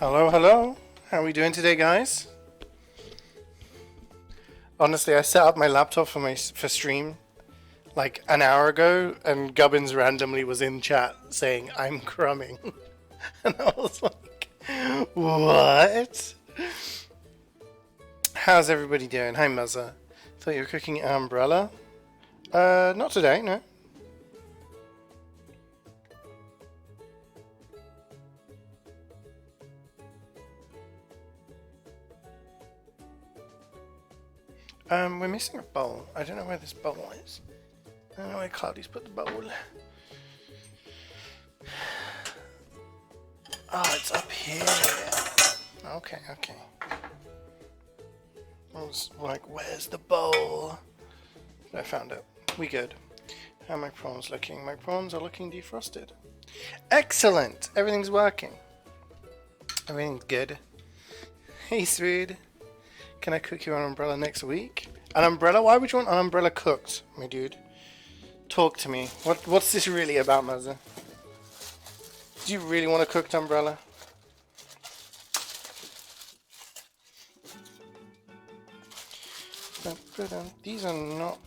Hello, hello. How are we doing today, guys? Honestly, I set up my laptop for stream like an hour ago, and Gubbins randomly was in chat saying I'm crumbing, and I was like, "What? How's everybody doing?" Hi, Muzza. Thought you were cooking an umbrella. Not today, no. We're missing a bowl. I don't know where this bowl is. I don't know where Cloudy's put the bowl. Oh, it's up here. Okay, okay. I was like, where's the bowl? I found it. We good. How are my prawns looking? My prawns are looking defrosted. Excellent! Everything's working. Everything's good. Hey, Swede. Can I cook you an umbrella next week? An umbrella? Why would you want an umbrella cooked, my dude? Talk to me. What's this really about, Mazza? Do you really want a cooked umbrella? These are not...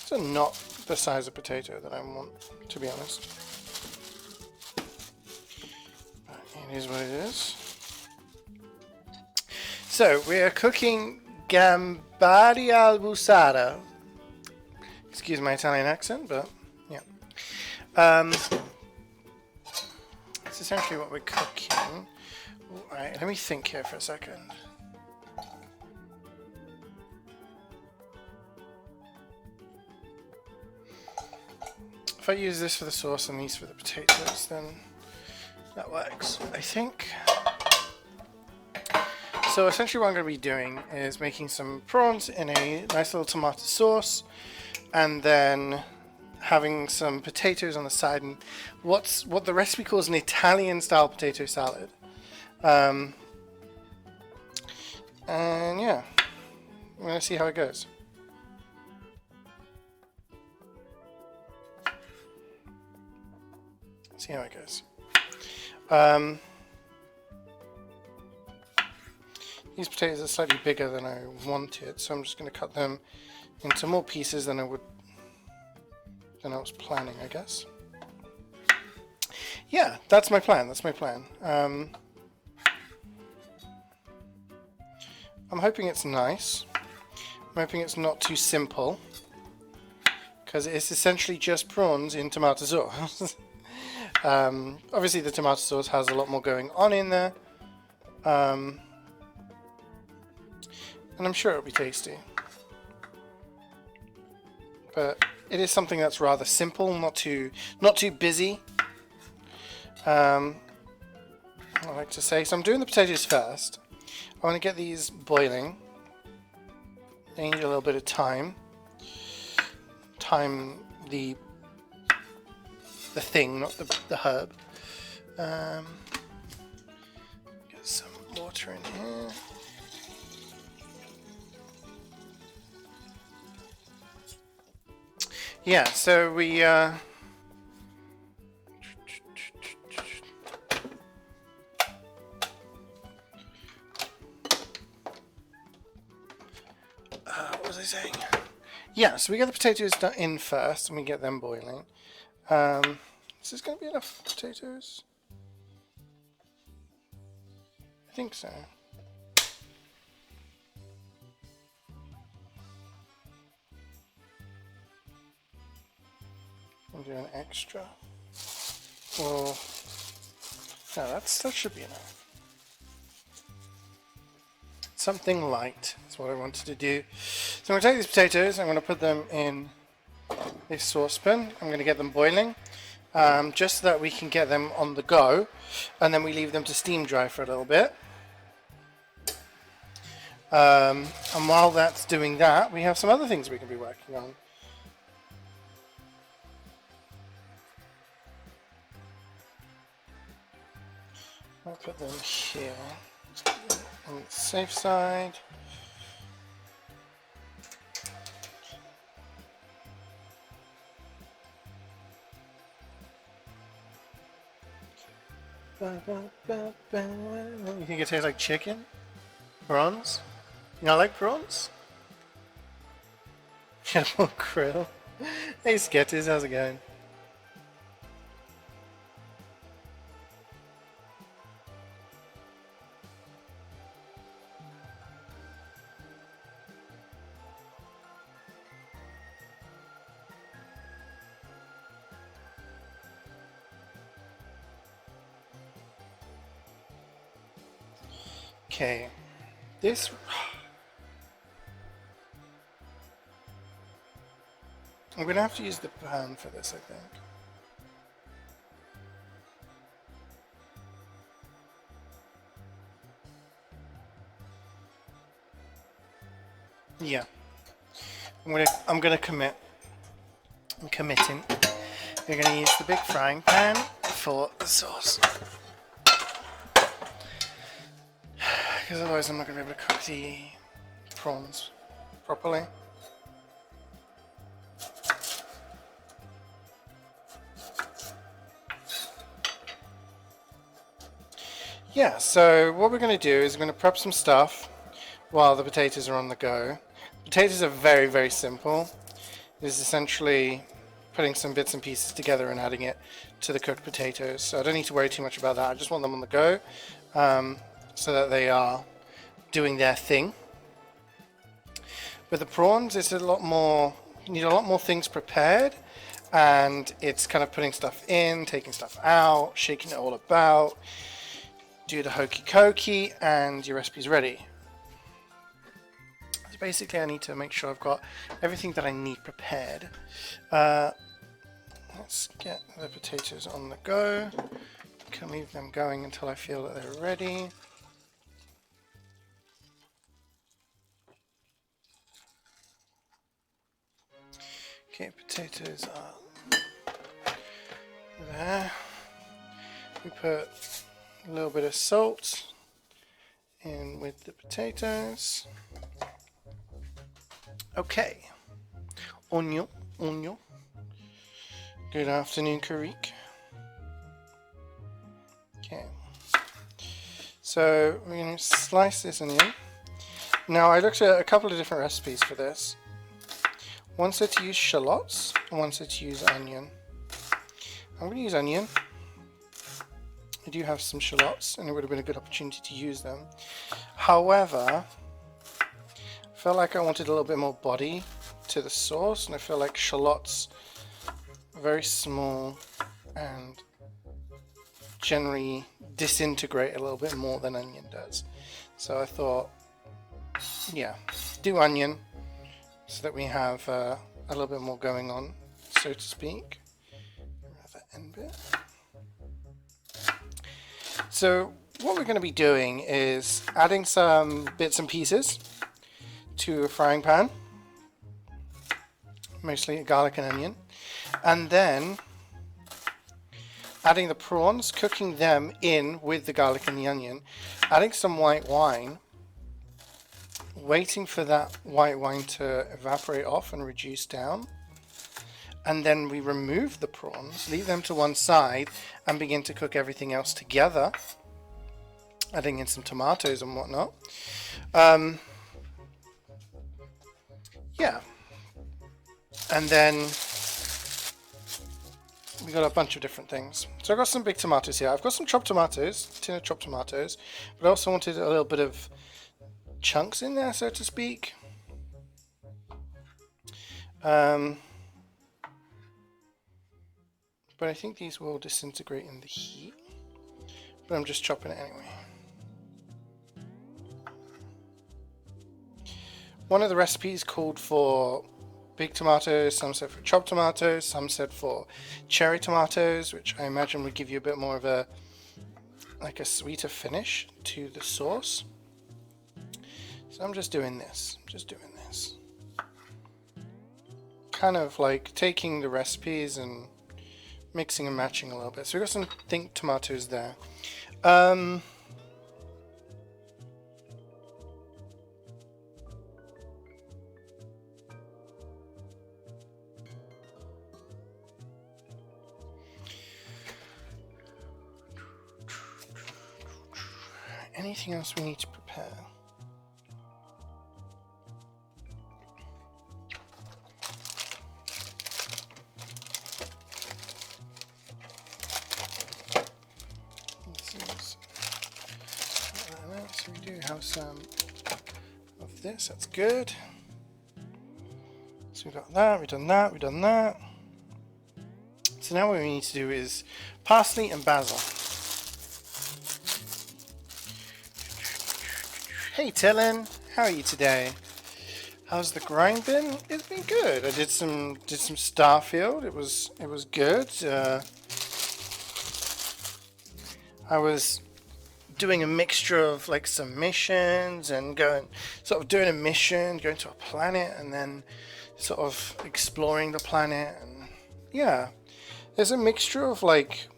These are not the size of potato that I want, to be honest. But it is what it is. So, we are cooking Gamberi alla busara. Excuse my Italian accent, but yeah. That's essentially what we're cooking. Alright, let me think here for a second. If I use this for the sauce and these for the potatoes, then that works, I think. So essentially what I'm going to be doing is making some prawns in a nice little tomato sauce, and then having some potatoes on the side, and what the recipe calls an Italian style potato salad. And yeah, I'm going to see how it goes. See how it goes. These potatoes are slightly bigger than I wanted, so I'm just going to cut them into more pieces than I was planning, I guess. Yeah, that's my plan. That's my plan. I'm hoping it's nice. I'm hoping it's not too simple, because it's essentially just prawns in tomato sauce. Obviously the tomato sauce has a lot more going on in there, and I'm sure it'll be tasty, but it is something that's rather simple, not too busy. I like to say, so I'm doing the potatoes first. I want to get these boiling. They need a little bit of time. The thing, not the herb. Get some water in here. Yeah, so we what was I saying? Yeah, so we get the potatoes in first, and we get them boiling. Is this going to be enough potatoes? I think so. I'll do an extra. Well, no, that should be enough. Something light is what I wanted to do. So I'm going to take these potatoes, I'm going to put them in this saucepan. I'm going to get them boiling, just so that we can get them on the go, and then we leave them to steam dry for a little bit. And while that's doing that, we have some other things we can be working on. I'll put them here on the safe side. You think it tastes like chicken? Prawns? You not like prawns? Cannibal Grill. Hey Sketches, how's it going? Okay, this. I'm gonna have to use the pan for this, I think. Yeah, I'm gonna commit. I'm committing. We're gonna use the big frying pan for the sauce. Because otherwise I'm not going to be able to cook the prawns properly. Yeah, so what we're going to do is we're going to prep some stuff while the potatoes are on the go. Potatoes are very, very simple. This is essentially putting some bits and pieces together and adding it to the cooked potatoes. So I don't need to worry too much about that. I just want them on the go so that they are doing their thing. With the prawns, it's a lot more, you need a lot more things prepared, and it's kind of putting stuff in, taking stuff out, shaking it all about, do the hokey cokey, and your recipe's ready. So basically I need to make sure I've got everything that I need prepared. Let's get the potatoes on the go. Can leave them going until I feel that they're ready. Okay, potatoes are there. We put a little bit of salt in with the potatoes. Okay. Onion. Good afternoon, Karik. Okay. So we're going to slice this onion. Now I looked at a couple of different recipes for this. One said to use shallots, and one said to use onion. I'm going to use onion. I do have some shallots, and it would have been a good opportunity to use them. However, I felt like I wanted a little bit more body to the sauce, and I feel like shallots are very small and generally disintegrate a little bit more than onion does. So I thought, yeah, do onion, so that we have a little bit more going on, so to speak. That end bit. So what we're going to be doing is adding some bits and pieces to a frying pan, mostly garlic and onion, and then adding the prawns, cooking them in with the garlic and the onion, adding some white wine, waiting for that white wine to evaporate off and reduce down, and then we remove the prawns, leave them to one side, and begin to cook everything else together, adding in some tomatoes and whatnot. Yeah, and then we got a bunch of different things. So I've got some big tomatoes here. I've got some chopped tomatoes, a tin of chopped tomatoes, but I also wanted a little bit of chunks in there, so to speak. But I think these will disintegrate in the heat. But I'm just chopping it anyway. One of the recipes called for big tomatoes, some said for chopped tomatoes, some said for cherry tomatoes, which I imagine would give you a bit more of a sweeter finish to the sauce. So I'm just doing this. Kind of like taking the recipes and mixing and matching a little bit. So we've got some think tomatoes there. anything else we need to prepare? So we do have some of this, that's good. So we've got that, we've done that, we've done that. So now what we need to do is parsley and basil. Hey Tillin, how are you today? How's the grind been? It's been good. I did some Starfield. It was good. I was doing a mixture of like some missions and doing a mission, going to a planet and then sort of exploring the planet, and yeah, there's a mixture of like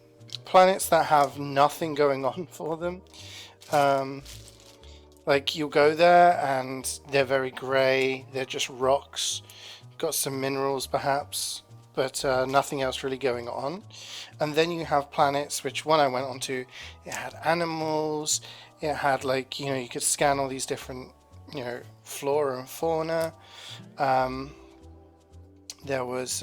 planets that have nothing going on for them. Like you'll go there and they're very grey, they're just rocks, got some minerals perhaps, but nothing else really going on. And then you have planets, which one I went on to, it had animals, it had like, you could scan all these different, flora and fauna. There was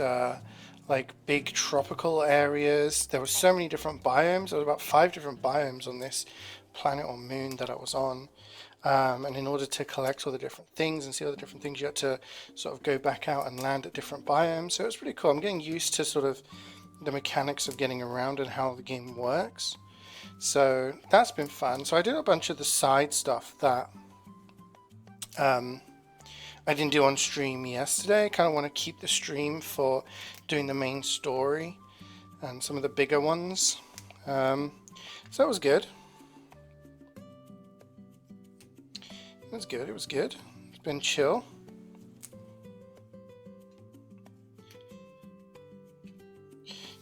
like big tropical areas. There were so many different biomes. There was about 5 different biomes on this planet or moon that I was on. And in order to collect all the different things and see all the different things, you had to sort of go back out and land at different biomes. So it was pretty cool. I'm getting used to sort of the mechanics of getting around and how the game works. So that's been fun. So I did a bunch of the side stuff that I didn't do on stream yesterday. I kind of want to keep the stream for doing the main story and some of the bigger ones. So that was good. It was good, it was good. It's been chill.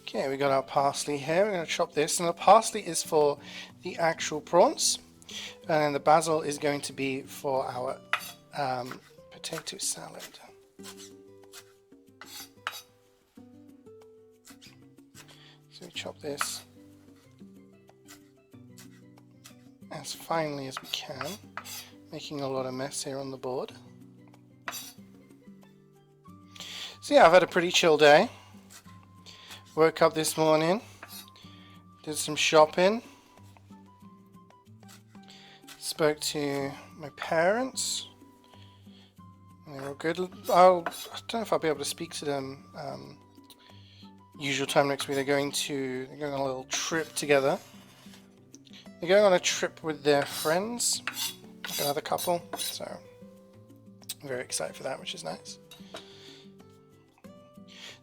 Okay, we got our parsley here. We're going to chop this, and the parsley is for the actual prawns, and then the basil is going to be for our potato salad. So we chop this as finely as we can, making a lot of mess here on the board. So yeah, I've had a pretty chill day. Woke up this morning, did some shopping, spoke to my parents, and they were good. I don't know if I'll be able to speak to them usual time next week. They're going on a little trip together. They're going on a trip with their friends, like another couple, so I'm very excited for that, which is nice.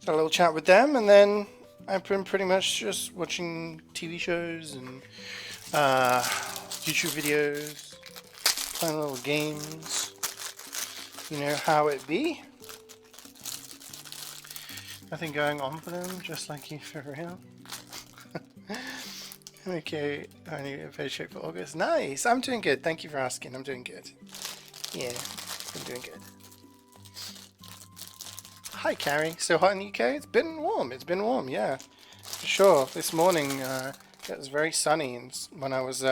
So a little chat with them, and then I've been pretty much just watching TV shows and YouTube videos, playing little games. You know how it be. Nothing going on for them, just like you for real. Okay, I need a pay check for August. Nice! I'm doing good. Thank you for asking. I'm doing good. Yeah, I'm doing good. Hi, Carrie. So hot in the UK? It's been warm. It's been warm, yeah. For sure. This morning, it was very sunny, and when I was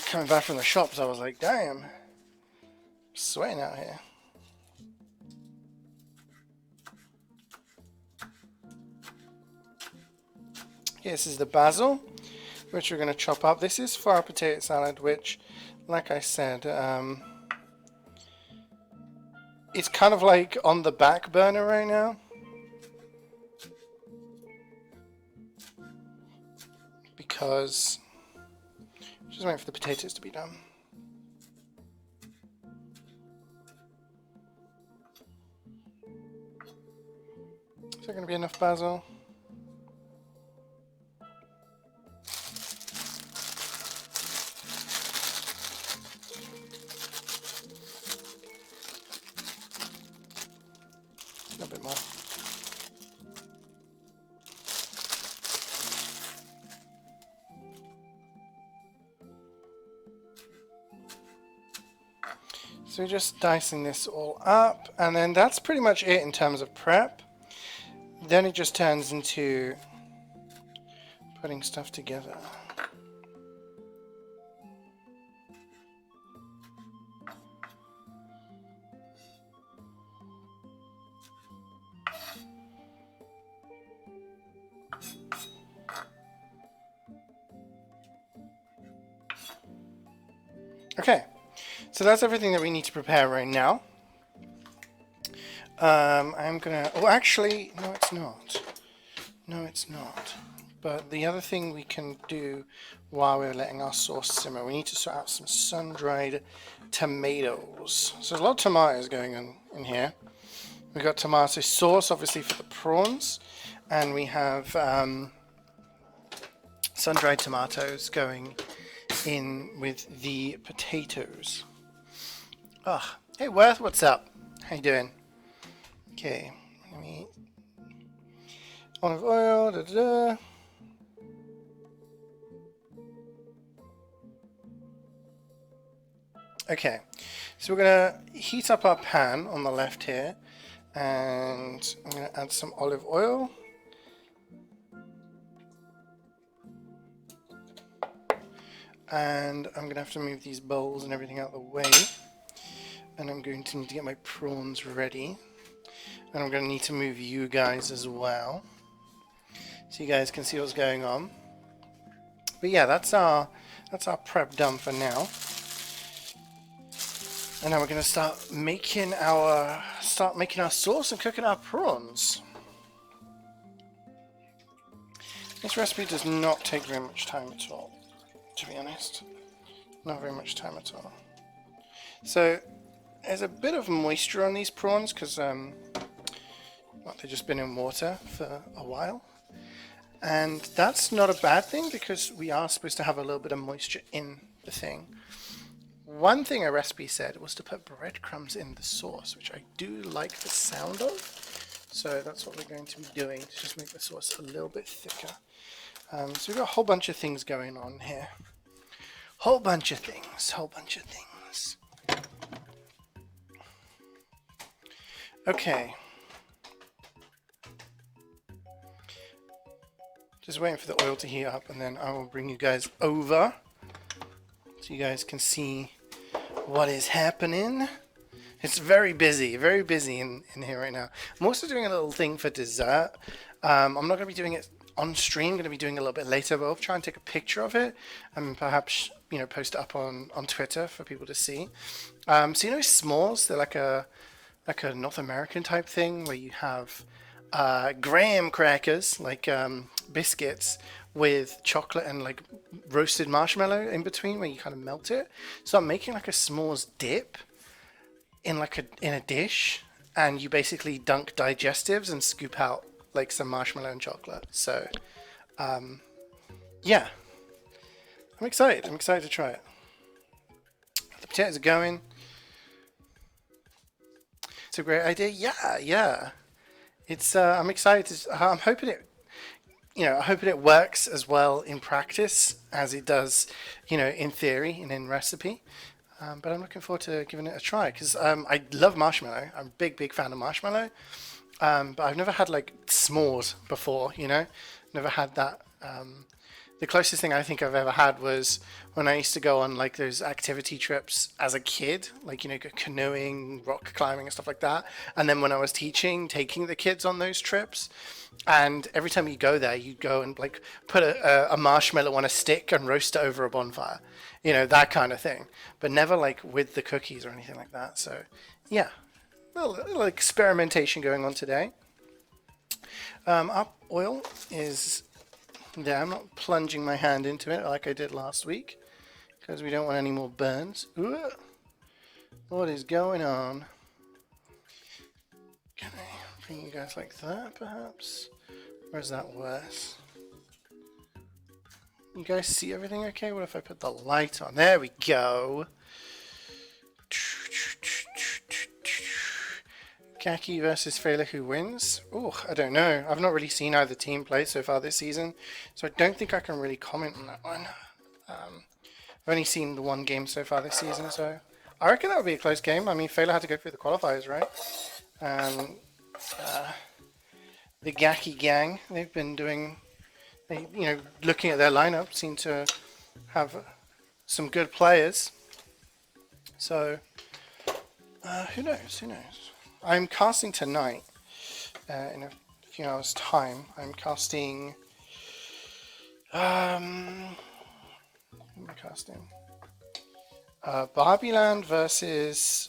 coming back from the shops, I was like, damn, I'm sweating out here. Okay, this is the basil, which we're going to chop up. This is for our potato salad, which, like I said, it's kind of like on the back burner right now. Because just waiting for the potatoes to be done. Is there going to be enough basil? A bit more. So we're just dicing this all up, and then that's pretty much it in terms of prep. Then it just turns into putting stuff together. Okay, so that's everything that we need to prepare right now. I'm gonna, oh actually, no it's not. No it's not. But the other thing we can do while we're letting our sauce simmer, we need to sort out some sun-dried tomatoes. So there's a lot of tomatoes going on in here. We've got tomato sauce, obviously, for the prawns. And we have sun-dried tomatoes going in with the potatoes. Ah, hey Worth, what's up? How you doing? Okay, let me... olive oil, da-da-da. Okay, so we're going to heat up our pan on the left here, and I'm going to add some olive oil. And I'm going to have to move these bowls and everything out of the way. And I'm going to need to get my prawns ready. And I'm going to need to move you guys as well, so you guys can see what's going on. But yeah, that's our prep done for now. And now we're going to start making our sauce and cooking our prawns. This recipe does not take very much time at all, to be honest. Not very much time at all. So there's a bit of moisture on these prawns because they've just been in water for a while. And that's not a bad thing because we are supposed to have a little bit of moisture in the thing. One thing a recipe said was to put breadcrumbs in the sauce, which I do like the sound of. So that's what we're going to be doing to just make the sauce a little bit thicker. So we've got a whole bunch of things going on here. Whole bunch of things. Okay. Just waiting for the oil to heat up, and then I will bring you guys over so you guys can see what is happening. It's very busy in here right now. I'm also doing a little thing for dessert. I'm not going to be doing it on stream. I'm going to be doing it a little bit later, but I'll try and take a picture of it and perhaps, you know, post it up on Twitter for people to see. So you know s'mores, they're like a North American type thing where you have graham crackers, like biscuits with chocolate and like roasted marshmallow in between where you kind of melt it. So I'm making like a s'mores dip in a dish, and you basically dunk digestives and scoop out like some marshmallow and chocolate. So yeah, I'm excited to try it. The potatoes are going. It's a great idea. Yeah. It's I'm excited. I'm hoping it works as well in practice as it does, you know, in theory and in recipe. But I'm looking forward to giving it a try because I love marshmallow. I'm a big fan of marshmallow. But I've never had like s'mores before, you know. Never had that. The closest thing I think I've ever had was when I used to go on like those activity trips as a kid, like, you know, go canoeing, rock climbing and stuff like that. And then when I was teaching, taking the kids on those trips. And every time you go there, you go and like put a marshmallow on a stick and roast it over a bonfire, you know, that kind of thing. But never like with the cookies or anything like that. So yeah, a little experimentation going on today. Our oil is there. I'm not plunging my hand into it like I did last week because we don't want any more burns. Ooh, what is going on? Can I bring you guys like that, perhaps? Or is that worse? You guys see everything okay? What if I put the light on? There we go. Kaki versus Fela, who wins? Oh, I don't know. I've not really seen either team play so far this season, so I don't think I can really comment on that one. I've only seen the one game so far this season, so I reckon that would be a close game. I mean, Fela had to go through the qualifiers, right? The Gaki gang, they've been doing, you know, looking at their lineup, seem to have some good players. So, who knows? I'm casting tonight in a few hours' time. I'm casting Who am I casting? Barbieland versus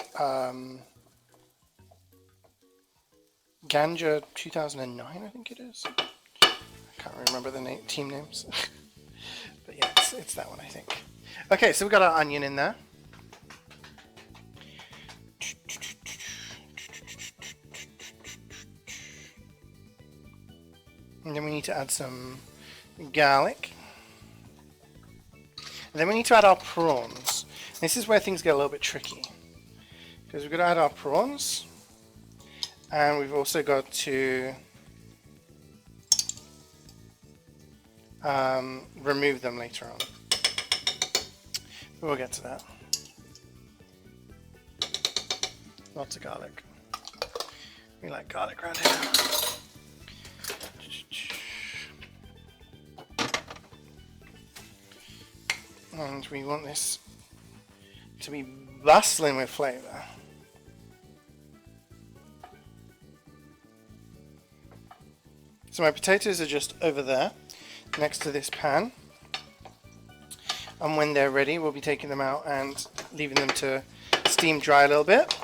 Ganja 2009, I think it is. I can't remember the team names. But yeah, it's that one, I think. Okay, so we got our onion in there. And then we need to add some garlic. And then we need to add our prawns. This is where things get a little bit tricky. Because we've got to add our prawns. And we've also got to remove them later on. We'll get to that. Lots of garlic. We like garlic around here. And we want this to be bustling with flavour. So my potatoes are just over there, next to this pan. And when they're ready, we'll be taking them out and leaving them to steam dry a little bit.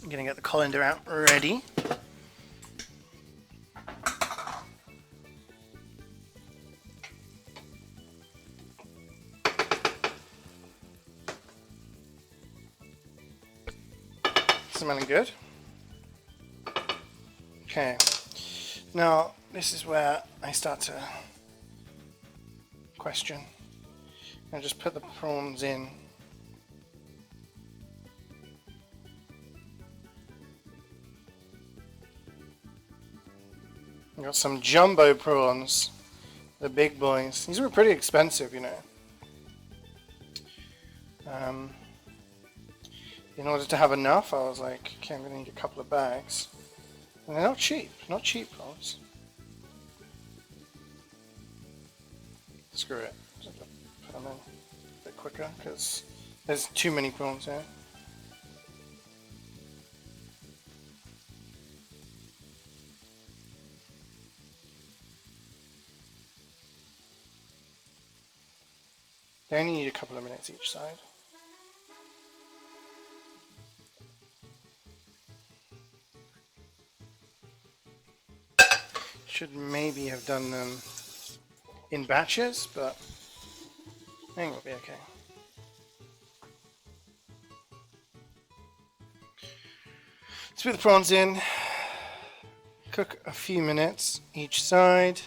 I'm going to get the colander out ready. Smelling good. Okay, now this is where I start to question. I just put the prawns in. I got some jumbo prawns, the big boys. These were pretty expensive, you know. In order to have enough, I was like, okay, I'm going to need a couple of bags. And they're not cheap prawns. Screw it. Just put them in a bit quicker because there's too many prawns here. They only need a couple of minutes each side. Should maybe have done them in batches, but I think we'll be okay. Let's put the prawns in, cook a few minutes each side.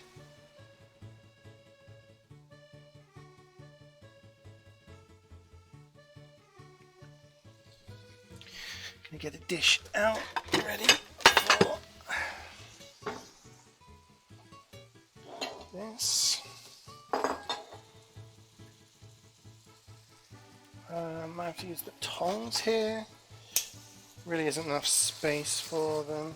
Gonna get the dish out, ready for this. I have to use the tongs here. Really isn't enough space for them.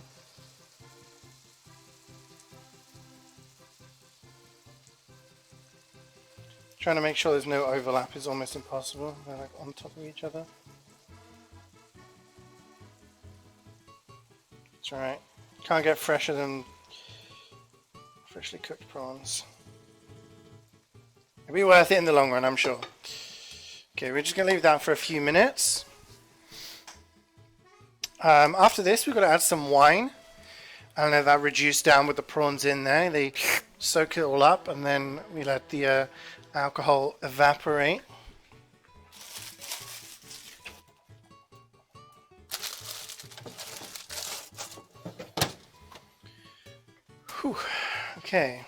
Trying to make sure there's no overlap is almost impossible. They're like on top of each other. It's alright. Can't get fresher than freshly cooked prawns. It'll be worth it in the long run, I'm sure. Okay, we're just going to leave that for a few minutes. After this, we've got to add some wine. I let that reduce down with the prawns in there. They soak it all up, and then we let the alcohol evaporate. Whew. Okay.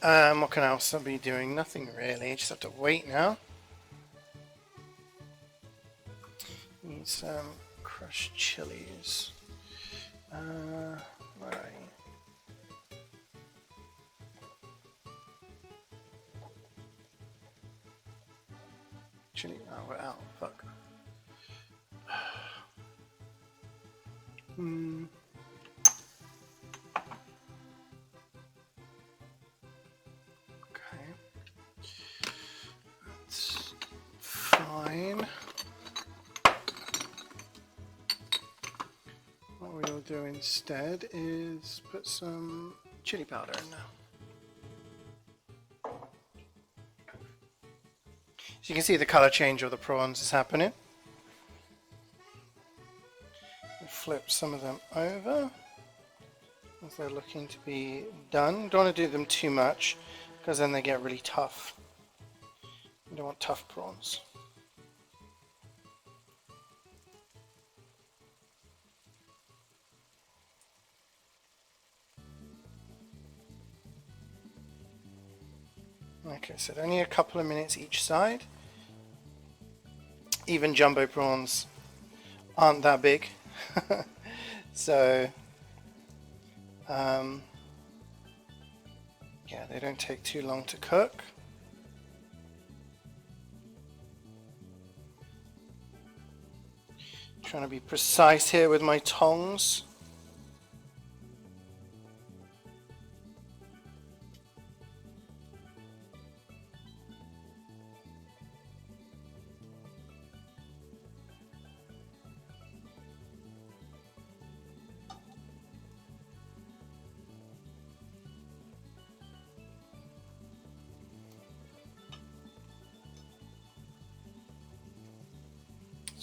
What can else I be doing? Nothing really. Just have to wait now. Need some crushed chilies. Where are you? Chili. Oh, we're out. Fuck. That's fine. what we'll do instead is put some chili powder in there. So you can see the color change of the prawns is happening. Flip some of them over as they're looking to be done. Don't want to do them too much because then they get really tough. You don't want tough prawns. Like I said, only a couple of minutes each side. Even jumbo prawns aren't that big. So yeah, they don't take too long to cook. Trying to be precise here with my tongs.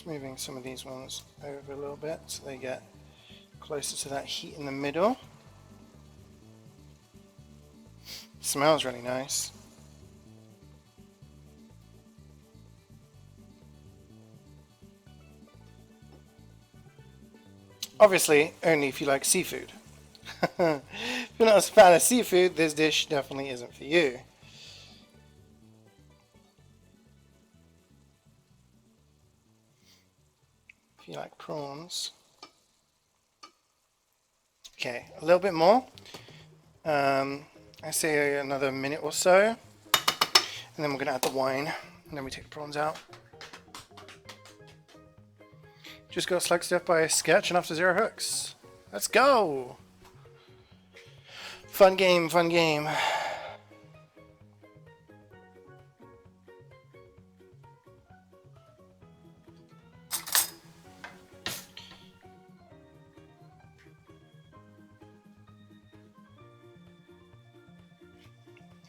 Moving some of these ones over a little bit so they get closer to that heat in the middle. Smells really nice. Obviously, only if you like seafood. If you're not a fan of seafood, this dish definitely isn't for you. If you like prawns. Okay, a little bit more. I say another minute or so. And then we're going to add the wine. And then we take the prawns out. Just got slug stuff by a sketch and after 0 hooks. Let's go! Fun game, fun game.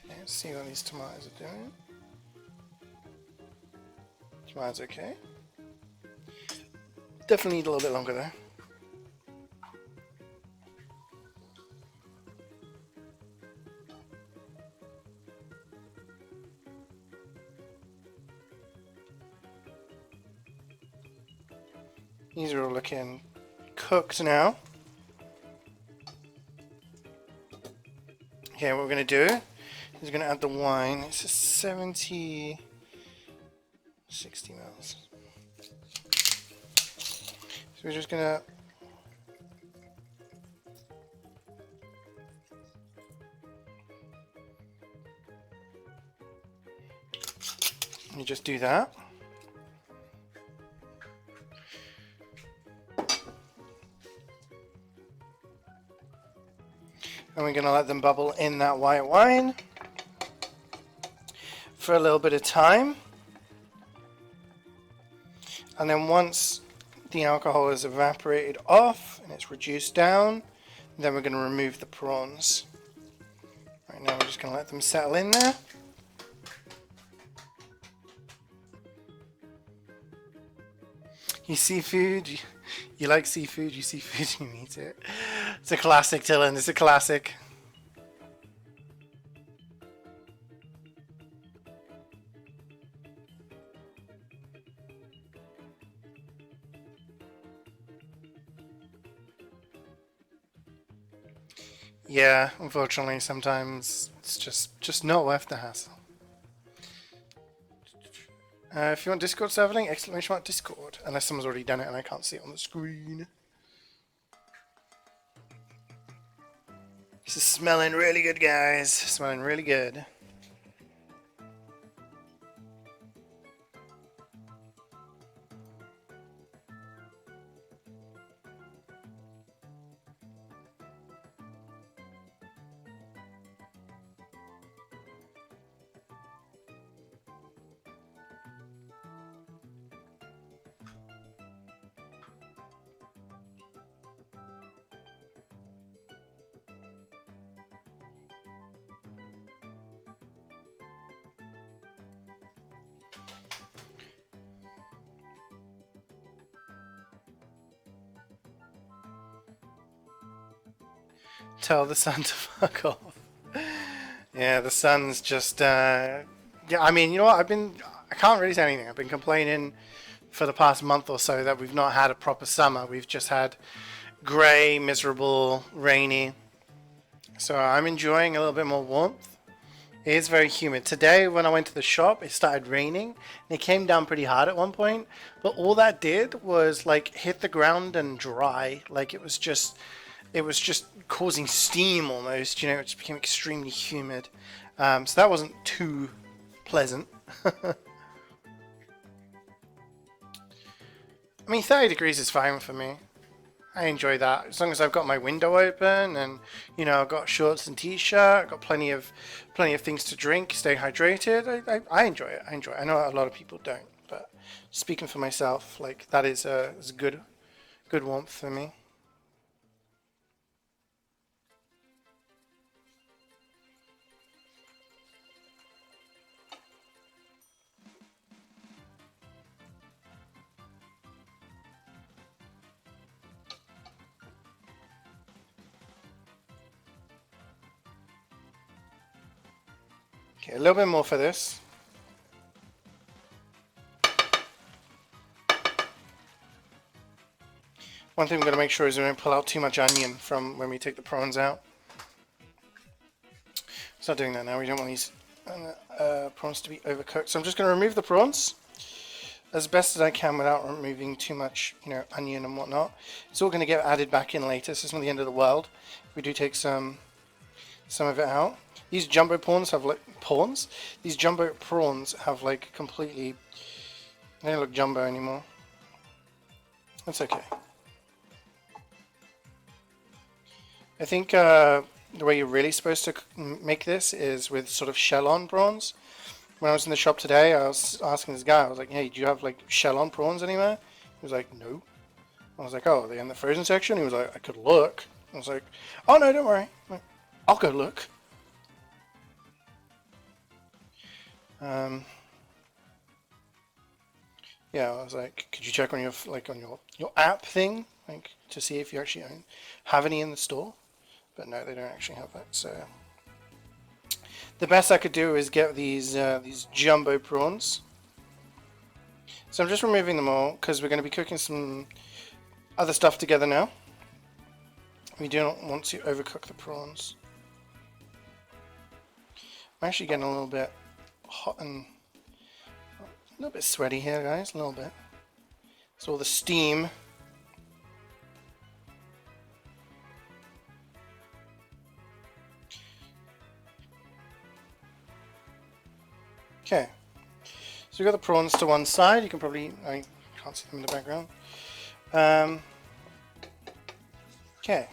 Let's see what these tomatoes are doing. Tomatoes okay. Definitely need a little bit longer though. These are all looking cooked now. Okay, what we're going to do is we're going to add the wine. It's a 60 mils. So we're just going to just do that. And we're going to let them bubble in that white wine for a little bit of time. And then once the alcohol is evaporated off and it's reduced down, then we're going to remove the prawns. Right now we're just going to let them settle in there. You seafood, you like seafood, you seafood, you eat it. It's a classic, Dylan, it's a classic. Yeah, unfortunately sometimes it's just not worth the hassle. If you want Discord server link, exclamation mark Discord. Unless someone's already done it and I can't see it on the screen. This is smelling really good, guys. Smelling really good. Tell the sun to fuck off. Yeah, the sun's just, yeah, I mean, you know what, I can't really say anything. I've been complaining for the past month or so that we've not had a proper summer. We've just had grey, miserable, rainy. So I'm enjoying a little bit more warmth. It is very humid. Today, when I went to the shop, it started raining, and it came down pretty hard at one point. But all that did was like hit the ground and dry. Like it was just causing steam almost. You know, it just became extremely humid. So that wasn't too pleasant. I mean, 30 degrees is fine for me. I enjoy that as long as I've got my window open and you know I've got shorts and t-shirt. I've got plenty of things to drink, stay hydrated. I enjoy it. I enjoy it. I know a lot of people don't, but speaking for myself, like that is good warmth for me. Okay, a little bit more for this. One thing we're going to make sure is we don't pull out too much onion from when we take the prawns out. Start doing that now. We don't want these prawns to be overcooked. So I'm just going to remove the prawns as best as I can without removing too much, you know, onion and whatnot. It's all going to get added back in later, so it's not the end of the world. We do take some of it out. These jumbo prawns have like prawns. These jumbo prawns have like completely. They don't look jumbo anymore. That's okay. I think the way you're really supposed to make this is with sort of shell-on prawns. When I was in the shop today, I was asking this guy. I was like, "Hey, do you have like shell-on prawns anywhere?" He was like, "No." I was like, "Oh, are they in the frozen section?" He was like, "I could look." I was like, "Oh no, don't worry. I'll go look." Yeah, I was like, "Could you check on your your app thing, like to see if you actually have any in the store?" But no, they don't actually have that. So the best I could do is get these jumbo prawns. So I'm just removing them all because we're going to be cooking some other stuff together now. We do not want to overcook the prawns. I'm actually getting a little bit hot and a little bit sweaty here, guys. A little bit. It's all the steam. Okay. So we've got the prawns to one side. You can probably, I can't see them in the background. Okay.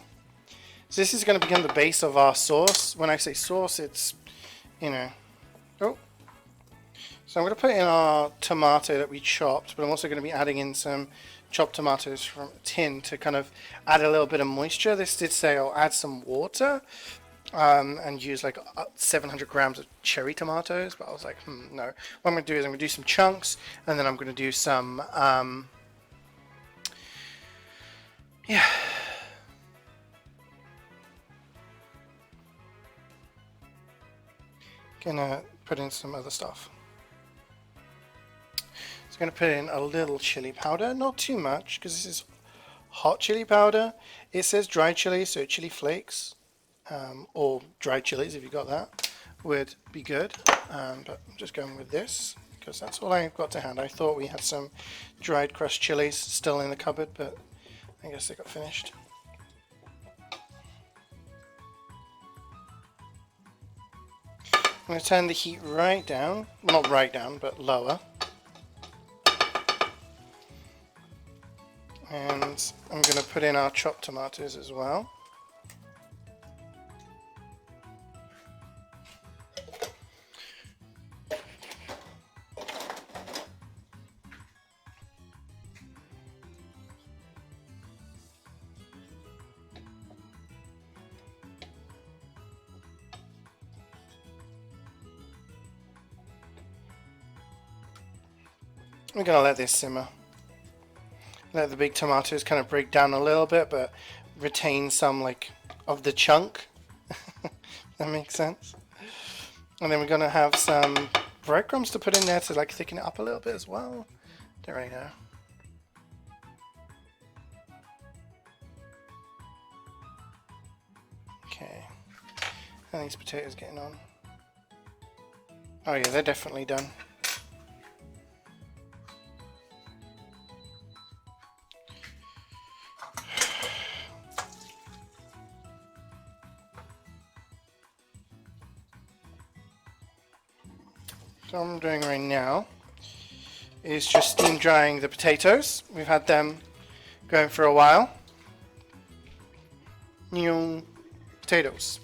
So this is going to become the base of our sauce. When I say sauce, it's, you know, oh. So I'm going to put in our tomato that we chopped, but I'm also going to be adding in some chopped tomatoes from a tin to kind of add a little bit of moisture. This did say I'll add some water and use like 700 grams of cherry tomatoes, but I was like, no. What I'm going to do is I'm going to do some chunks, and then I'm going to do some, yeah. Gonna put in some other stuff. So I'm going to put in a little chili powder, not too much, because this is hot chili powder. It says dry chili, so chili flakes, or dried chilies if you got that, would be good. But I'm just going with this, because that's all I've got to hand. I thought we had some dried crushed chilies still in the cupboard, but I guess they got finished. I'm going to turn the heat right down, not right down, but lower. And I'm going to put in our chopped tomatoes as well. We're going to let this simmer. Let the big tomatoes kind of break down a little bit, but retain some like of the chunk. That makes sense. And then we're going to have some breadcrumbs to put in there to like thicken it up a little bit as well. There we go. Okay. How are these potatoes getting on? Oh yeah, they're definitely done. So what I'm doing right now is just steam drying the potatoes. We've had them going for a while. New potatoes.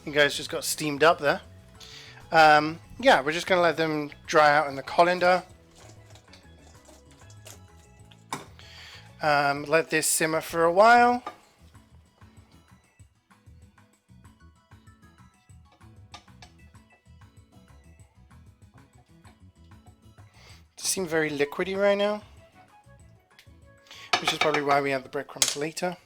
You guys just got steamed up there. Yeah, we're just going to let them dry out in the colander. Let this simmer for a while. They seem very liquidy right now, which is probably why we have the breadcrumbs later.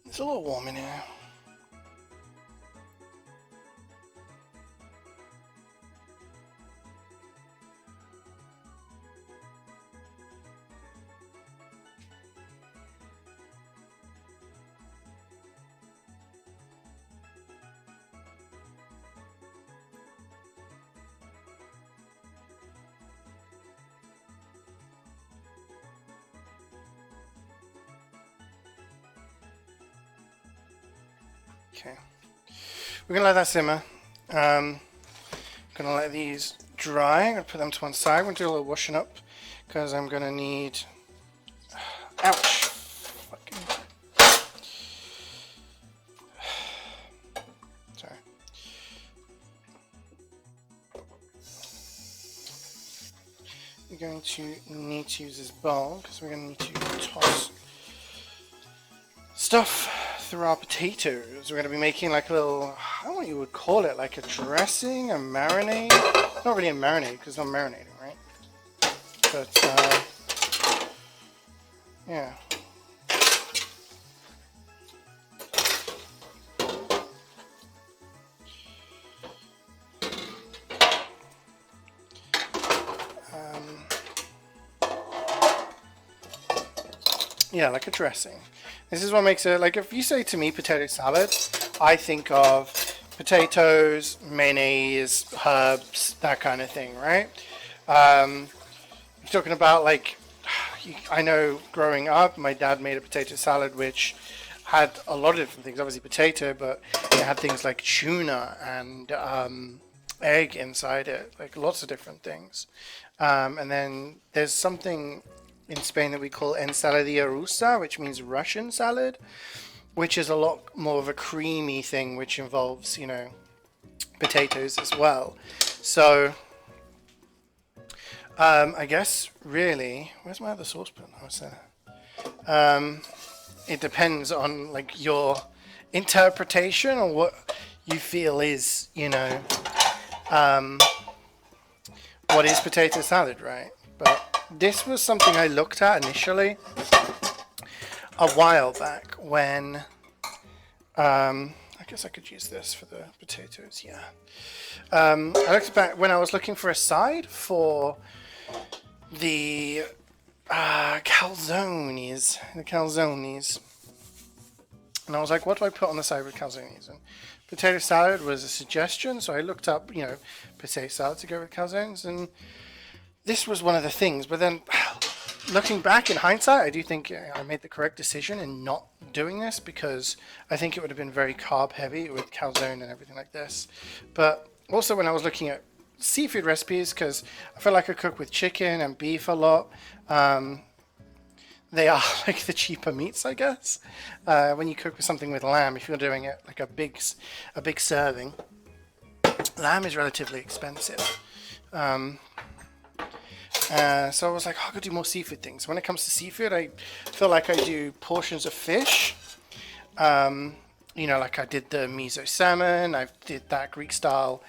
It's a little warm in here. Okay, we're gonna let that simmer. Gonna let these dry. I'm gonna put them to one side. I'm gonna do a little washing up because I'm gonna need. Ouch! Fucking. Sorry. We're going to need to use this bowl because we're gonna need to toss stuff through our potatoes. We're going to be making like a little, I don't know what you would call it, like a dressing, a marinade. Not really a marinade because it's not marinating, right? But yeah. Yeah, like a dressing. This is what makes it, like if you say to me potato salad, I think of potatoes, mayonnaise, herbs, that kind of thing, right? You're talking about like, I know growing up, my dad made a potato salad which had a lot of different things, obviously potato, but it had things like tuna and egg inside it, like lots of different things. And then there's something in Spain that we call ensaladilla rusa, which means Russian salad, which is a lot more of a creamy thing, which involves, you know, potatoes as well. So I guess really, where's my other saucepan? Oh, it's there. It depends on like your interpretation or what you feel is, you know, what is potato salad, right? But this was something I looked at initially a while back when I guess I could use this for the potatoes, yeah. I looked back when I was looking for a side for the calzones, and I was like, what do I put on the side with calzones? And potato salad was a suggestion, so I looked up, you know, potato salad to go with calzones, and this was one of the things. But then looking back in hindsight, I do think I made the correct decision in not doing this, because I think it would have been very carb heavy with calzone and everything like this. But also when I was looking at seafood recipes, because I feel like I cook with chicken and beef a lot, they are like the cheaper meats, I guess. When you cook with something with lamb, if you're doing it like a big serving, lamb is relatively expensive. So I was like, oh, I could do more seafood things. When it comes to seafood, I feel like I do portions of fish, You know, like I did the miso salmon, I did that Greek style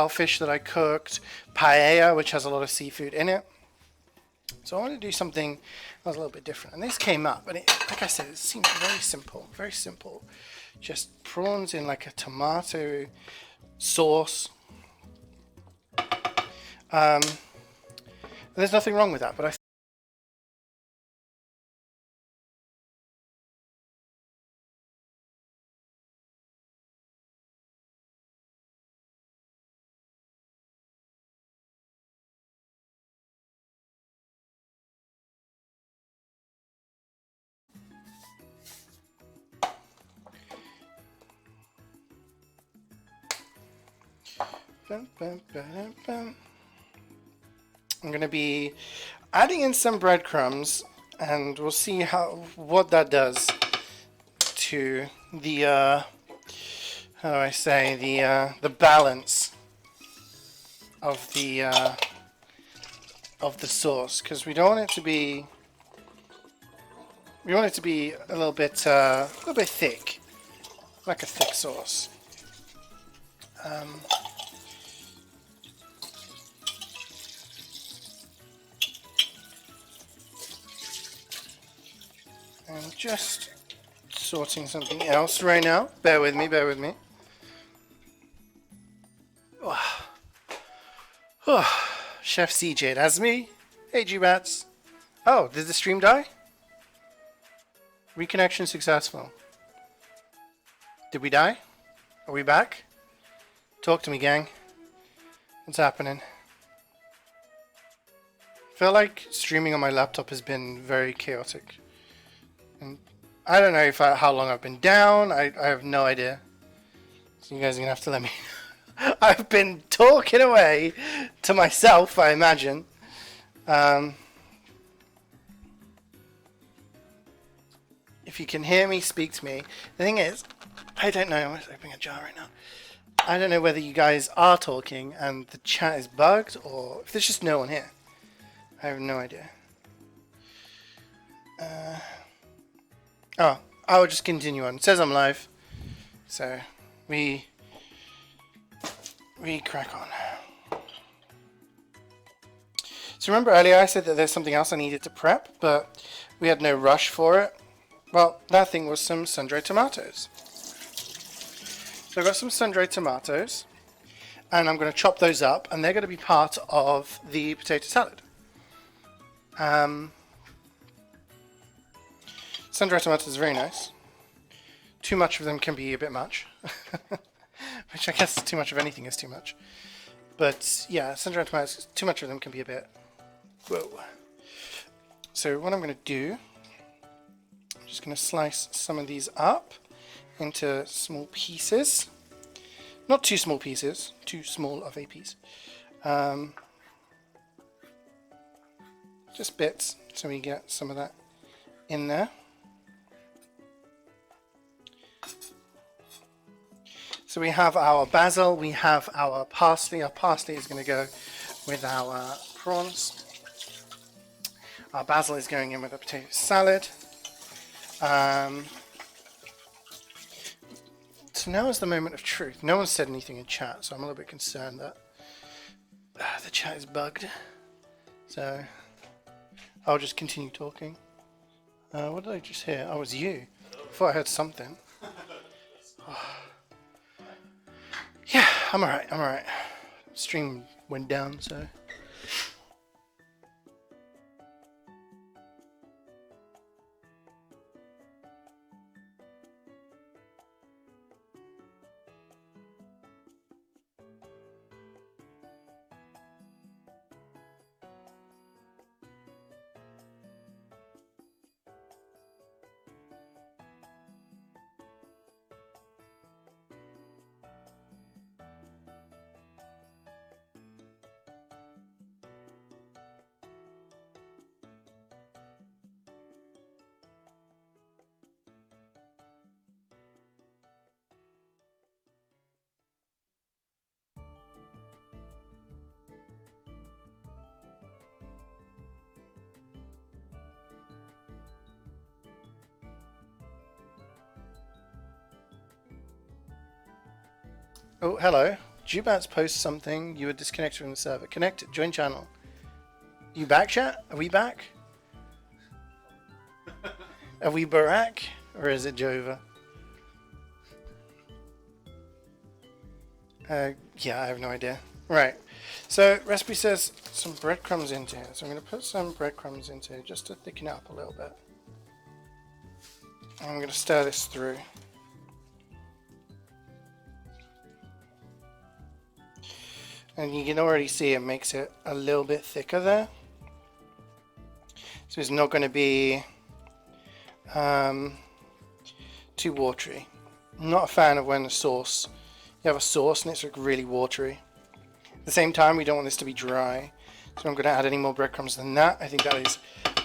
fish that I cooked, paella, which has a lot of seafood in it. So I wanted to do something that was a little bit different. And this came up, and it, like I said, it seemed very simple, very simple. Just prawns in like a tomato sauce. There's nothing wrong with that, but I I'm going to be adding in some breadcrumbs, and we'll see what that does to the how do I say, the balance of the sauce, because we don't want it to be, we want it to be a little bit thick, like a thick sauce. I'm just sorting something else right now. Bear with me, bear with me. Chef CeeJaey, that's me. Hey G-Bats. Oh, did the stream die? Reconnection successful. Did we die? Are we back? Talk to me, gang. What's happening? I feel like streaming on my laptop has been very chaotic. And I don't know how long I've been down. I have no idea. So you guys are going to have to let me I've been talking away to myself, I imagine. If you can hear me, speak to me. The thing is, I don't know. I'm opening a jar right now. I don't know whether you guys are talking and the chat is bugged, or if there's just no one here. I have no idea. Oh, I will just continue on. It says I'm live, so we crack on. So remember earlier I said that there's something else I needed to prep, but we had no rush for it. Well, that thing was some sun-dried tomatoes. So I've got some sun-dried tomatoes, and I'm going to chop those up, and they're going to be part of the potato salad. Sun-dried tomatoes are very nice. Too much of them can be a bit much. Which I guess too much of anything is too much. But yeah, sun-dried tomatoes, too much of them can be a bit... Whoa. So what I'm going to do, I'm just going to slice some of these up into small pieces. Not too small pieces, too small of a piece. Just bits, so we get some of that in there. So we have our basil, we have our parsley. Our parsley is going to go with our prawns. Our basil is going in with a potato salad. So now is the moment of truth. No one said anything in chat, so I'm a little bit concerned that the chat is bugged. So I'll just continue talking. What did I just hear? Oh, it was you. I thought I heard something. Yeah, I'm alright, I'm alright. Stream went down, so... Oh, hello. Jubats post something. You were disconnected from the server. Connected. Join channel. You back, chat? Are we back? Are we Barack? Or is it Jova? Yeah, I have no idea. Right. So, recipe says some breadcrumbs into here. So I'm going to put some breadcrumbs into here just to thicken it up a little bit. And I'm going to stir this through. And you can already see it makes it a little bit thicker there. So it's not going to be too watery. I'm not a fan of when the sauce, you have a sauce and it's like really watery. At the same time, we don't want this to be dry. So I'm going to add any more breadcrumbs than that. I think that is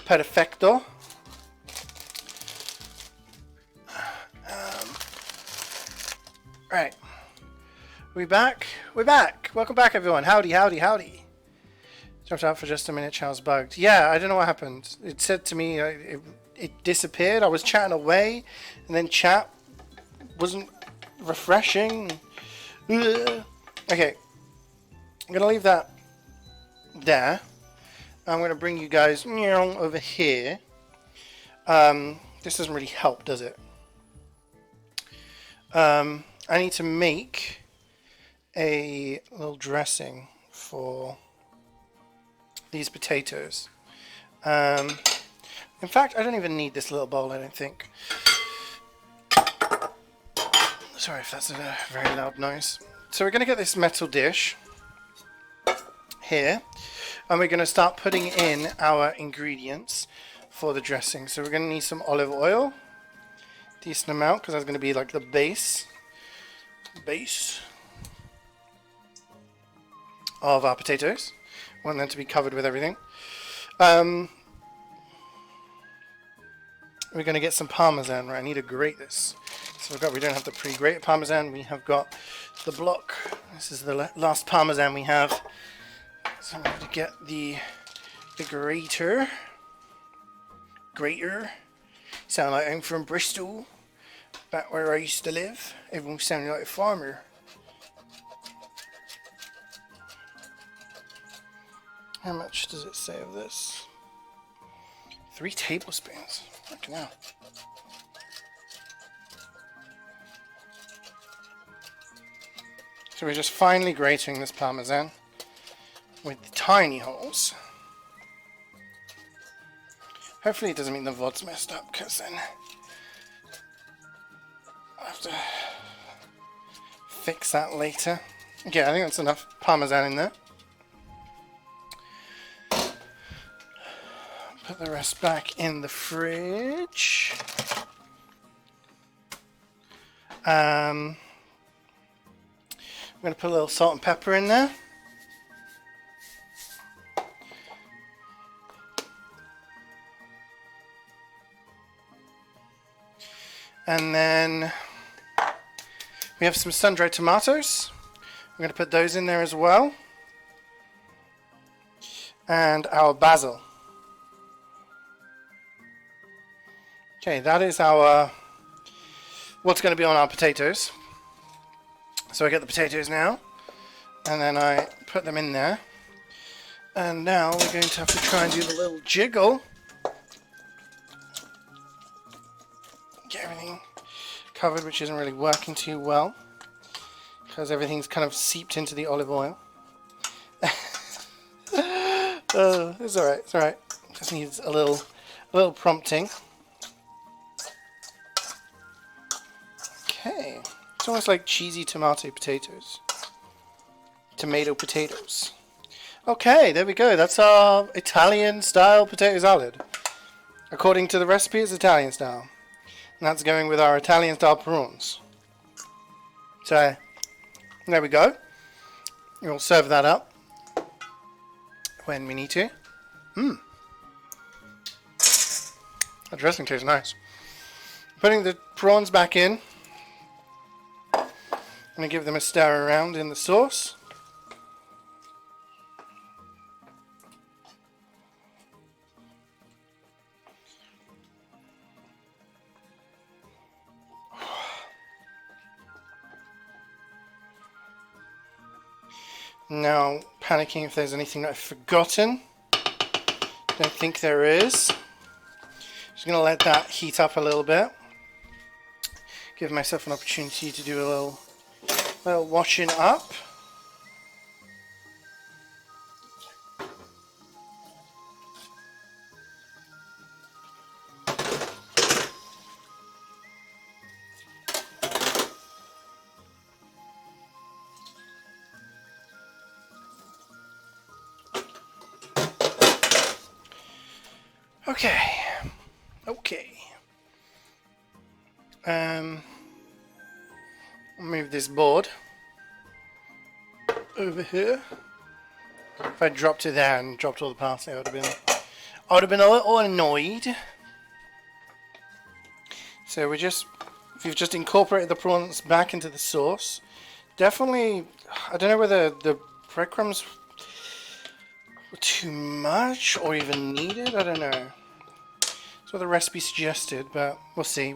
perfecto. Right. We back? We're back. Welcome back, everyone. Howdy, howdy, howdy. Dropped out for just a minute. Chow's bugged. Yeah, I don't know what happened. It said to me it disappeared. I was chatting away, and then chat wasn't refreshing. Ugh. Okay, I'm gonna leave that there. I'm gonna bring you guys over here. This doesn't really help, does it? I need to make a little dressing for these potatoes. In fact, I don't even need this little bowl, I don't think. Sorry if that's a very loud noise. So we're going to get this metal dish here, and we're going to start putting in our ingredients for the dressing. So we're going to need some olive oil, decent amount, because that's going to be like the base of our potatoes. We want them to be covered with everything. We're going to get some parmesan. Right, I need to grate this. So we don't have the pre-grated parmesan. We have got the block. This is the last parmesan we have. So I'm going to get the grater. Sound like I'm from Bristol, back where I used to live. Everyone sounded like a farmer. How much does it say of this? 3 tablespoons. Fucking hell. So we're just finely grating this parmesan with the tiny holes. Hopefully it doesn't mean the VOD's messed up, because then I'll have to fix that later. Okay, I think that's enough parmesan in there. Put the rest back in the fridge. I'm going to put a little salt and pepper in there. And then we have some sun-dried tomatoes. I'm going to put those in there as well. And our basil. Okay, that is our what's going to be on our potatoes. So I get the potatoes now, and then I put them in there. And now we're going to have to try and do the little jiggle. Get everything covered, which isn't really working too well, because everything's kind of seeped into the olive oil. It's alright, it's alright. Just needs a little prompting. Okay, it's almost like cheesy tomato potatoes. Tomato potatoes. Okay, there we go. That's our Italian style potato salad. According to the recipe, it's Italian style. And that's going with our Italian style prawns. So, there we go. We'll serve that up when we need to. That dressing tastes nice. Putting the prawns back in. I'm going to give them a stir around in the sauce. Now, panicking if there's anything that I've forgotten. Don't think there is. Just going to let that heat up a little bit. Give myself an opportunity to do a little washing up. Okay. I'll move this board over here. If I dropped it there and dropped all the parsley, I would have been a little annoyed. So we've just incorporated the prawns back into the sauce. Definitely, I don't know whether the breadcrumbs were too much or even needed. I don't know. That's what the recipe suggested, but we'll see.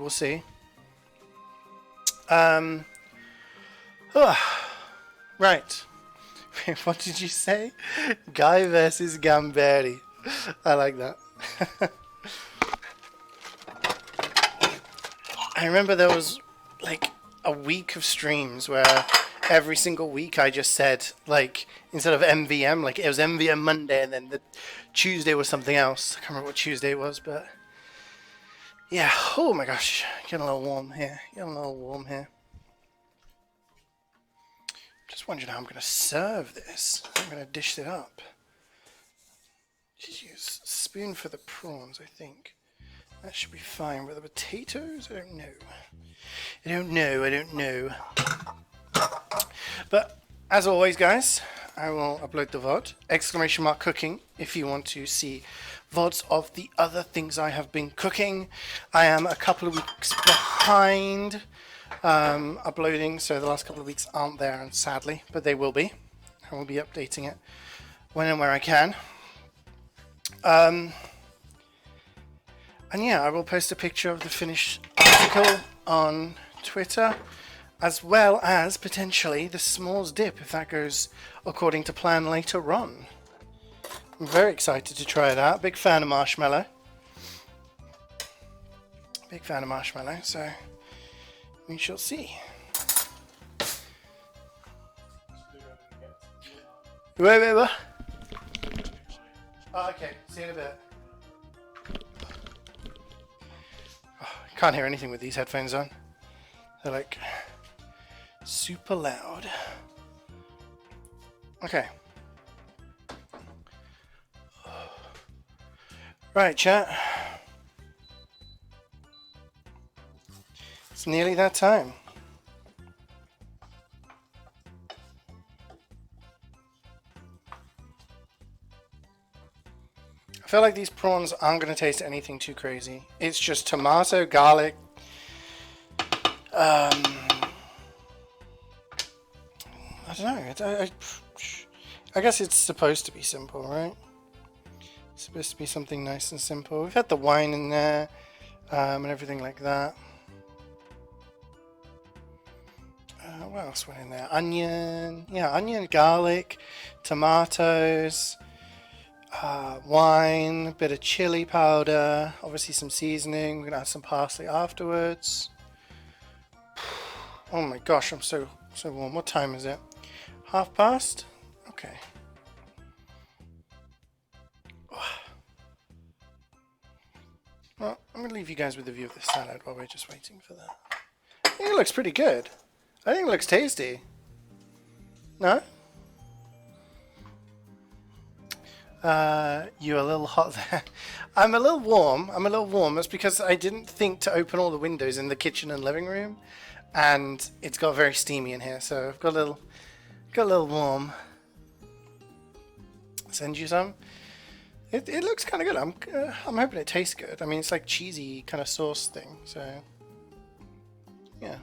Right. What did you say? Guy versus Gamberi. I like that. I remember there was like a week of streams where every single week I just said, like, instead of MVM, like it was MVM Monday and then the Tuesday was something else. I can't remember what Tuesday was, but yeah. Oh my gosh, getting a little warm here. Just wondering how I'm going to serve this. I'm going to dish it up. Just use a spoon for the prawns, I think. That should be fine. With the potatoes, I don't know. But as always, guys, I will upload the VOD. ! Cooking if you want to see VODs of the other things I have been cooking. I am a couple of weeks behind uploading, so the last couple of weeks aren't there, and sadly, but they will be. I will be updating it when and where I can. And yeah, I will post a picture of the finished article on Twitter, as well as potentially the s'mores dip, if that goes according to plan later on. I'm very excited to try it out. Big fan of marshmallow. So we shall see. Wait. Oh, okay, see you in a bit. Can't hear anything with these headphones on. They're like super loud. Okay. Right, chat. It's nearly that time. I feel like these prawns aren't going to taste anything too crazy. It's just tomato, garlic, I don't know. I guess it's supposed to be simple, right? It's supposed to be something nice and simple. We've had the wine in there, and everything like that. What else went in there? Onion. Yeah, onion, garlic, tomatoes. Wine, bit of chili powder, obviously some seasoning. We're gonna add some parsley afterwards. Oh my gosh, I'm so warm. What time is it? past? Okay. Well, I'm gonna leave you guys with a view of the salad while we're just waiting for that. I think it looks pretty good. I think it looks tasty. No? You're a little hot there. I'm a little warm. That's because I didn't think to open all the windows in the kitchen and living room, and it's got very steamy in here, so I've got a little warm. Send you some. It looks kind of good. I'm hoping it tastes good. I mean, it's like cheesy kind of sauce thing, so yeah.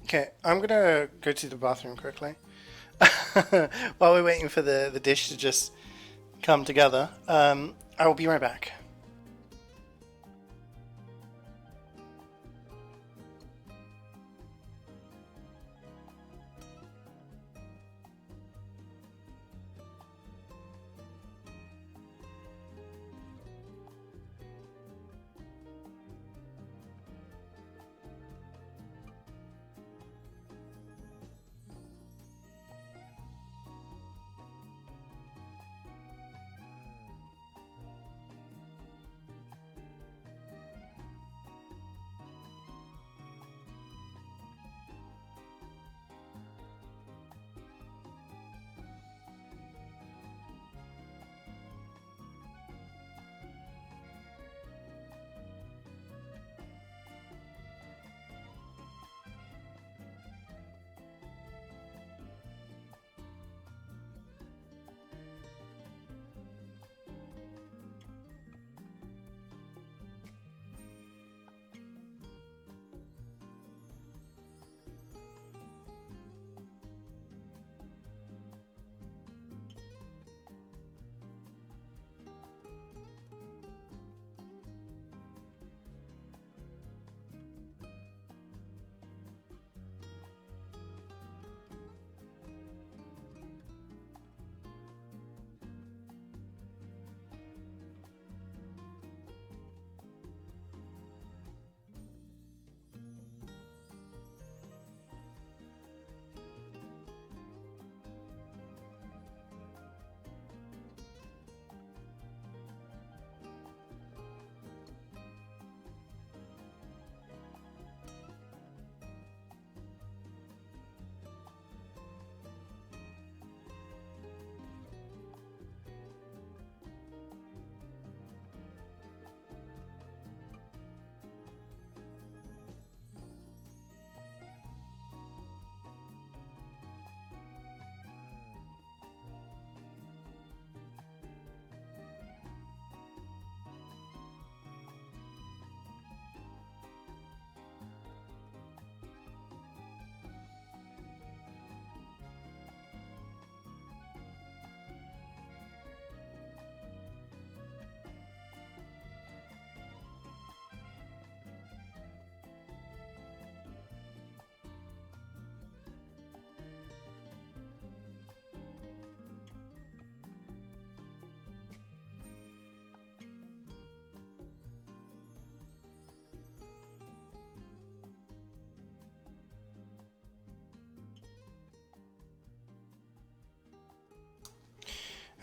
Okay, I'm gonna go to the bathroom quickly. While we're waiting for the dish to just come together, I will be right back.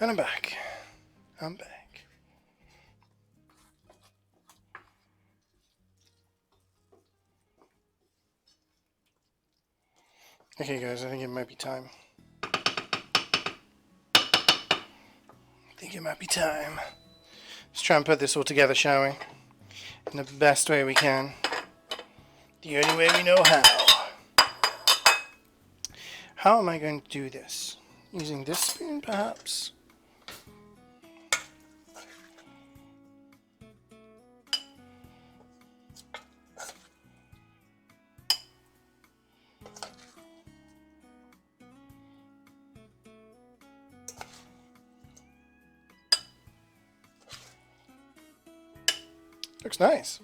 And I'm back. I'm back. Okay guys, I think it might be time. Let's try and put this all together, shall we? In the best way we can. The only way we know how. How am I going to do this? Using this spoon, perhaps? Looks nice.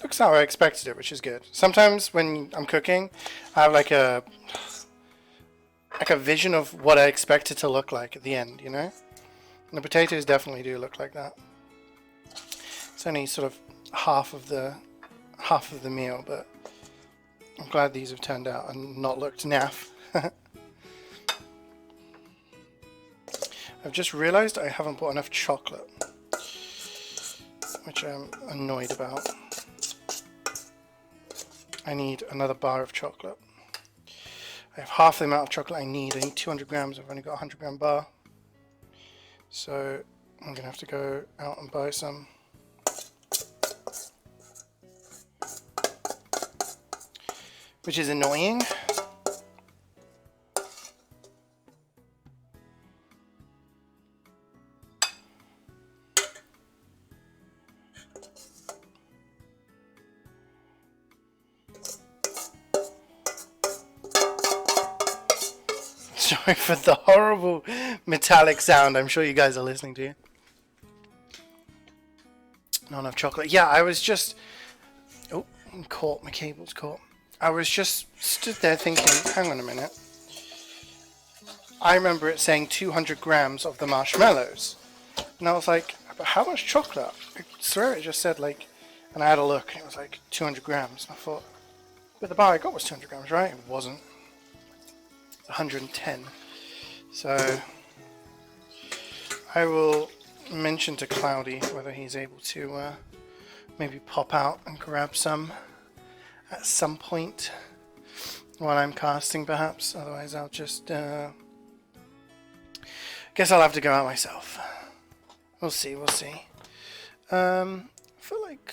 Looks how I expected it, which is good. Sometimes when I'm cooking, I have like a vision of what I expect it to look like at the end, you know? And the potatoes definitely do look like that. It's only sort of half of the meal, but I'm glad these have turned out and not looked naff. I've just realized I haven't bought enough chocolate, which I'm annoyed about. I need another bar of chocolate. I have half the amount of chocolate I need. I need 200 grams. I've only got a 100 gram bar. So I'm going to have to go out and buy some. Which is annoying. Sorry for the horrible metallic sound I'm sure you guys are listening to. Not enough chocolate. Yeah, I was just... Oh, I'm caught. My cable's caught. I was just stood there thinking, hang on a minute. I remember it saying 200 grams of the marshmallows. And I was like, but how much chocolate? I swear it just said like... And I had a look, and it was like 200 grams. And I thought, but the bar I got was 200 grams, right? It wasn't. 110. So I will mention to Cloudy whether he's able to maybe pop out and grab some at some point while I'm casting, perhaps. Otherwise I'll just guess I'll have to go out myself. We'll see. I feel like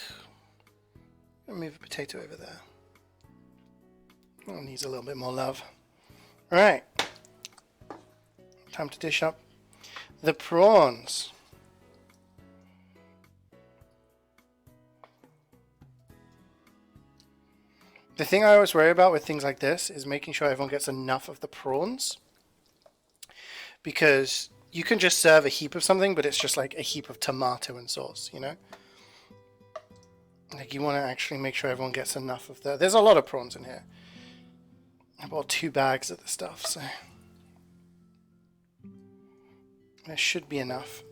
I'll move a potato over there. Oh, needs a little bit more love. Right, time to dish up the prawns. The thing I always worry about with things like this is making sure everyone gets enough of the prawns, because you can just serve a heap of something, but it's just like a heap of tomato and sauce, you know? Like, you want to actually make sure everyone gets enough of there's a lot of prawns in here. I bought 2 bags of the stuff, so there should be enough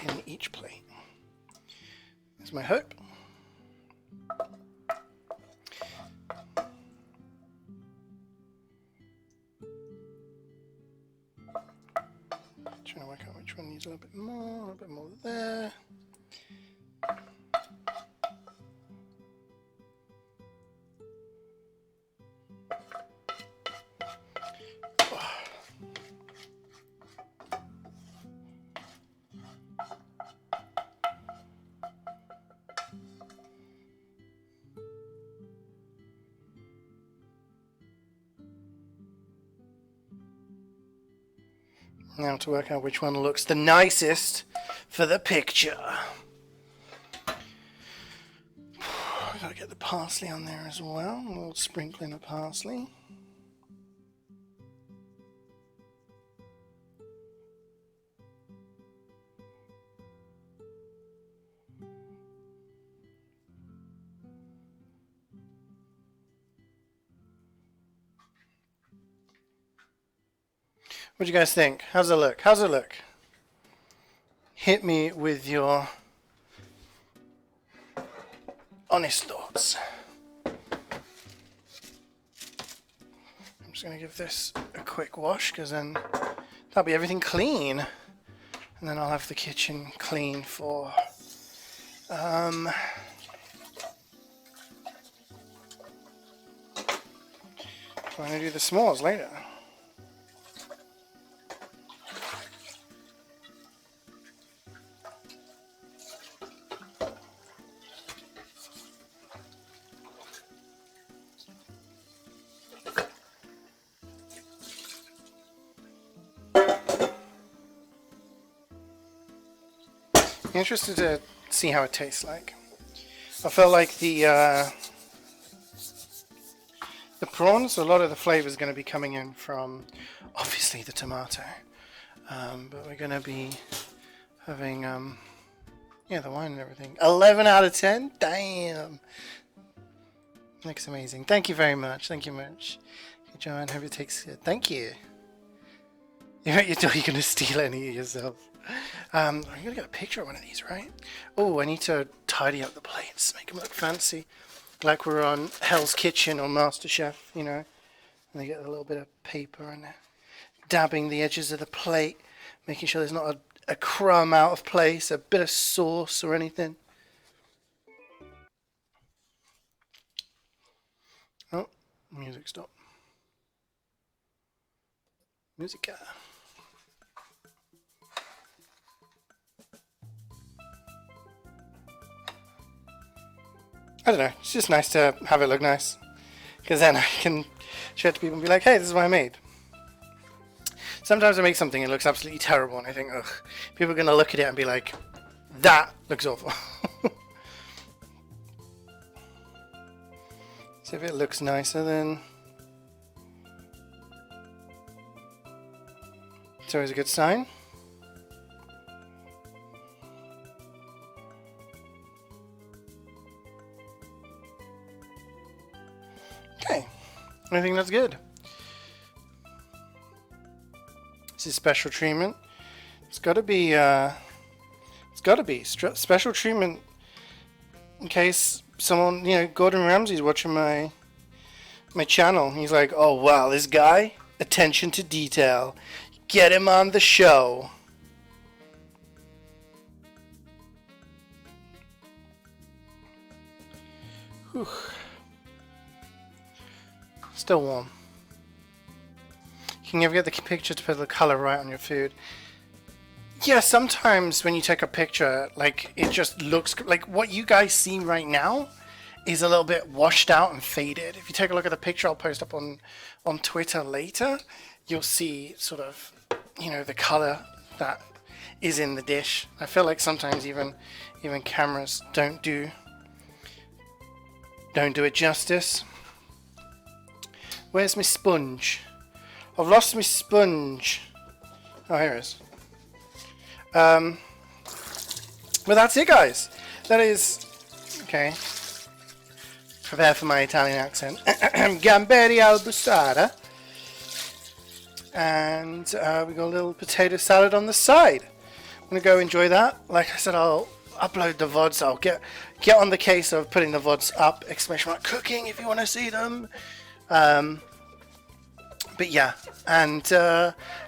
in each plate. That's my hope. Trying to work out which one needs a little bit more there. Now to work out which one looks the nicest for the picture. Gotta get the parsley on there as well. A little sprinkling of parsley. What do you guys think? How's it look? How's it look? Hit me with your honest thoughts. I'm just going to give this a quick wash, because then that'll be everything clean. And then I'll have the kitchen clean for when I do the s'mores later. Interested to see how it tastes like. I felt like the prawns, a lot of the flavor is going to be coming in from obviously the tomato, but we're going to be having yeah, the wine and everything. 11 out of 10. Damn, looks amazing. Thank you very much. Thank you much, John. Hope it tastes good. Thank you. You're going to steal any yourself. I'm gonna get a picture of one of these, right? Oh, I need to tidy up the plates, make them look fancy, like we're on Hell's Kitchen or MasterChef, you know. And they get a little bit of paper and dabbing the edges of the plate, making sure there's not a crumb out of place, a bit of sauce or anything. Oh, music stop. Musica. I don't know, it's just nice to have it look nice, because then I can show it to people and be like, hey, this is what I made. Sometimes I make something and it looks absolutely terrible and I think, ugh, people are going to look at it and be like, that looks awful. So if it looks nicer, then It's always a good sign. Okay, I think that's good. This is special treatment. It's got to be. Special treatment in case someone, Gordon Ramsay's watching my channel. He's like, oh wow, this guy, attention to detail. Get him on the show. Whew. Still warm. You can never get the picture to put the color right on your food. Yeah, sometimes when you take a picture, like, it just looks like what you guys see right now is a little bit washed out and faded. If you take a look at the picture I'll post up on Twitter later, you'll see sort of, the color that is in the dish. I feel like sometimes even cameras don't do it justice. Where's my sponge? I've lost my sponge. Oh, here it is. Well, that's it, guys. That is okay. Prepare for my Italian accent. Gamberi alla busara, and we got a little potato salad on the side. I'm gonna go enjoy that. Like I said, I'll upload the VODs. I'll get on the case of putting the VODs up. Exclamation mark cooking if you want to see them. But yeah, and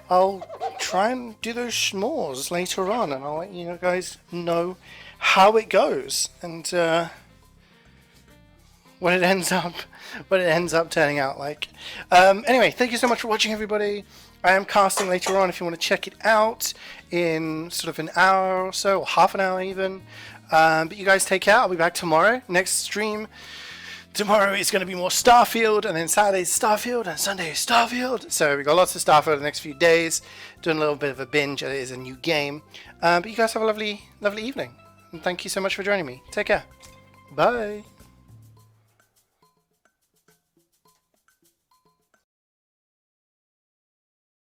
I'll try and do those s'mores later on, and I'll let you guys know how it goes and what it ends up turning out like. Anyway, thank you so much for watching, everybody. I am casting later on if you want to check it out in sort of an hour or so, or half an hour even. But you guys take care. I'll be back tomorrow. Next stream. Tomorrow is going to be more Starfield, and then Saturday's Starfield, and Sunday is Starfield. So we've got lots of Starfield the next few days. Doing a little bit of a binge. It is a new game. But you guys have a lovely, lovely evening. And thank you so much for joining me. Take care. Bye.